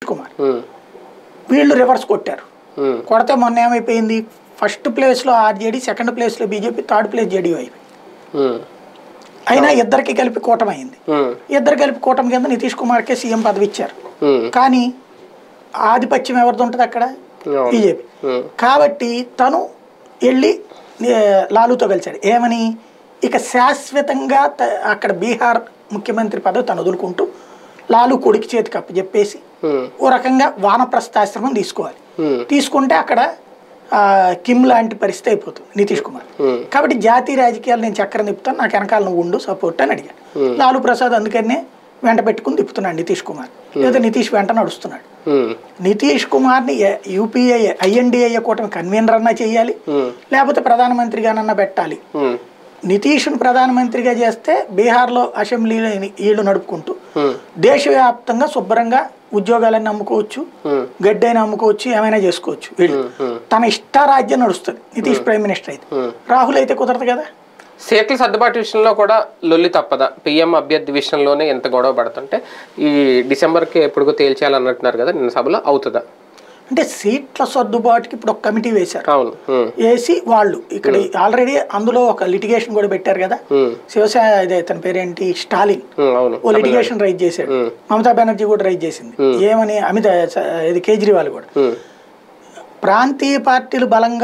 కుమార్ వీళ్ళు రివర్స్ కొట్టారు. కొడితే మొన్న ఏమైపోయింది, ఫస్ట్ ప్లేస్లో ఆర్జేడీ, సెకండ్ ప్లేస్లో బీజేపీ, థర్డ్ ప్లేస్ జేడీయూ అయిపోయింది. అయినా ఇద్దరికి కలిపి కూటమి అయింది. ఇద్దరు కలిపి కూటమి కింద నితీష్ కుమార్కే సీఎం పదవి ఇచ్చారు. కానీ ఆధిపత్యం ఎవరిది ఉంటుంది అక్కడ, బీజేపీ. కాబట్టి తను వెళ్ళి లాలూతో కలిశాడు. ఏమని, ఇక శాశ్వతంగా అక్కడ బీహార్ ముఖ్యమంత్రి పదవి తను వదులుకుంటూ లాలు కొడుకు చేతికి అప్పచెప్పేసి ఓ రకంగా వానప్రస్థాశ్రమం తీసుకోవాలి. తీసుకుంటే అక్కడ కిమ్ లాంటి పరిస్థితి అయిపోతుంది నితీష్ కుమార్. కాబట్టి జాతీయ రాజకీయాలు నేను చక్రం తిప్పుతాను, నాకు వెనకాల నువ్వు ఉండు సపోర్ట్ అని అడిగాడు. లాలూ ప్రసాద్ అందుకనే వెంట పెట్టుకుని తిప్పుతున్నాడు నితీష్ కుమార్, లేదా నితీష్ వెంట నడుస్తున్నాడు. నితీష్ కుమార్ని యూపీఏ ఐఎన్డీఏ కూటమి కన్వీనర్ అన్నా చేయాలి, లేకపోతే ప్రధానమంత్రిగానన్నా పెట్టాలి. నితీష్ను ప్రధానమంత్రిగా చేస్తే బీహార్లో అసెంబ్లీలో వీళ్ళు నడుపుకుంటూ దేశవ్యాప్తంగా శుభ్రంగా ఉద్యోగాలన్నీ అమ్ముకోవచ్చు, గడ్డైనా అమ్ముకోవచ్చు, ఏమైనా చేసుకోవచ్చు. వీళ్ళు తన ఇష్టారాజ్యం నడుస్తుంది నితీష్ ప్రైమ్ మినిస్టర్ అయితే. రాహుల్ అయితే కుదరదు కదా. సీట్ల సర్దుబాటు విషయంలో కూడా లొల్లి తప్పదా? పిఎం అభ్యర్థి విషయంలోనే ఎంత గొడవ పడుతుంటే ఈ డిసెంబర్కి ఎప్పుడుకో తేల్చేయాలన్నట్టున్నారు కదా, నిన్న సభలో అవుతుందా? అంటే సీట్ల సర్దుబాటుకి ఇప్పుడు ఒక కమిటీ వేశారు. వేసి వాళ్ళు ఇక్కడ ఆల్రెడీ అందులో ఒక లిటిగేషన్ కూడా పెట్టారు కదా. శివసేన ఇదే తన పేరేంటి స్టాలిన్ ఓ లిటిగేషన్ రైజ్ చేశాడు. మమతా బెనర్జీ కూడా రైజ్ చేసింది. ఏమని, ఇది కేజ్రీవాల్ కూడా ప్రాంతీయ పార్టీలు బలంగా